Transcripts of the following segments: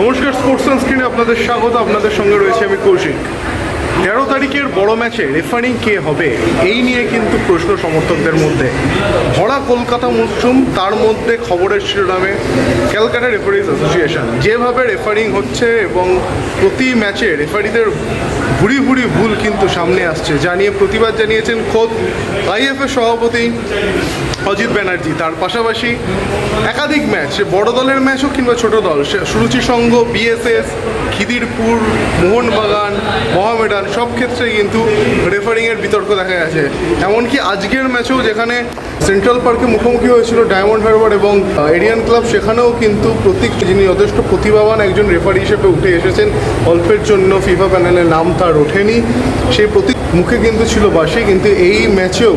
নমস্কার, স্পোর্টস স্ক্রিনে আপনাদের স্বাগত। আপনাদের সঙ্গে রয়েছে আমি কৌশিক। 13 তারিখের বড় ম্যাচে রেফারিং কে হবে এই নিয়ে কিন্তু প্রশ্ন সমর্থকদের মধ্যে। ভরা কলকাতা মরশুম, তার মধ্যে খবরের শিরোনামে ক্যালকাটা রেফারিজ অ্যাসোসিয়েশন যেভাবে রেফারিং হচ্ছে এবং প্রতি ম্যাচে রেফারিদের ভুরি ভুরি ভুল কিন্তু সামনে আসছে, যা নিয়ে প্রতিবাদ জানিয়েছেন খোদ আইএফএ সভাপতি অজিত ব্যানার্জি। তার পাশাপাশি একাধিক ম্যাচ, বড় দলের ম্যাচ হোক কিংবা ছোট দল, সুরুচি সংঘ, বিএসএস, খিদিরপুর, মোহনবাগান, মহামেডান সব ক্ষেত্রে কিন্তু রেফারিংয়ের বিতর্ক দেখা গেছে। এমনকি আজকের ম্যাচেও যেখানে সেন্ট্রাল পার্কে মুখোমুখি হয়েছিল ডায়মন্ড হারবার এবং এরিয়ান ক্লাব, সেখানেও কিন্তু প্রতীক, যিনি যথেষ্ট প্রতিভাবান একজন রেফারি হিসেবে উঠে এসেছেন, অল্পের জন্য ফিফা প্যানেলে নাম তার ওঠেনি, সেই প্রতীক মুখে কিন্তু ছিল বাসি। কিন্তু এই ম্যাচেও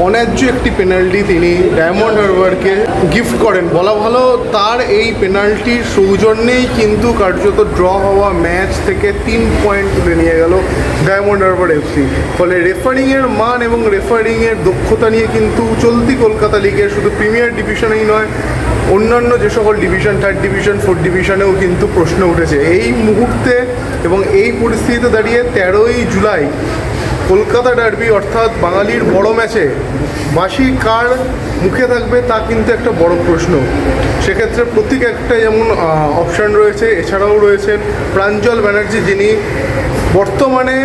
অন্যায্য একটি পেনাল্টি তিনি ডায়মন্ড হারবারকে গিফট করেন। বলা ভালো, তার এই পেনাল্টির সৌজন্যেই কিন্তু কার্যত ড্র হওয়া ম্যাচ থেকে 3 পয়েন্ট তুলে নিয়ে গেল ডায়মন্ড হারবার এফসি। ফলে রেফারিংয়ের মান এবং রেফারিংয়ের দক্ষতা নিয়ে কিন্তু চলতি কলকাতা লিগের শুধু প্রিমিয়ার ডিভিশনেই নয়, অন্যান্য যে সকল ডিভিশন, 3rd ডিভিশন, 4th ডিভিশনেও কিন্তু প্রশ্ন উঠেছে। এই মুহূর্তে এবং এই পরিস্থিতিতে দাঁড়িয়ে 13ই জুলাই কলকাতা ডার্বি অর্থাৎ বাঙালির বড় ম্যাচে বাঁশি কার মুখে থাকবে তা কিন্তু একটা বড় প্রশ্ন। সেক্ষেত্রে প্রতীক একটা যেমন অপশান রয়েছে, এছাড়াও রয়েছেন প্রাঞ্জল ব্যানার্জি, যিনি বর্তমানে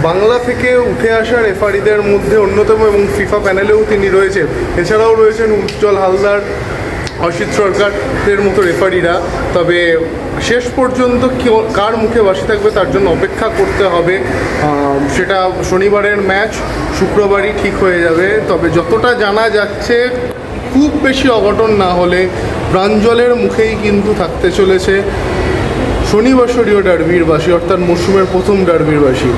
বাংলা থেকে উঠে আসা রেফারিদের মধ্যে অন্যতম এবং ফিফা প্যানেলেও তিনি রয়েছেন। এছাড়াও রয়েছেন উজ্জ্বল হালদার, অসিত সরকারের মতো রেফারিরা। তবে শেষ পর্যন্ত কার মুখে বাসি থাকবে তার জন্য অপেক্ষা করতে হবে। সেটা শনিবারের ম্যাচ শুক্রবারই ঠিক হয়ে যাবে। তবে যতটা জানা যাচ্ছে, খুব বেশি অঘটন না হলে প্রাঞ্জলের মুখেই কিন্তু থাকতে চলেছে শনিবাসরীয় ডার্বির বাসি, অর্থাৎ মরশুমের প্রথম ডার্বির বাসি।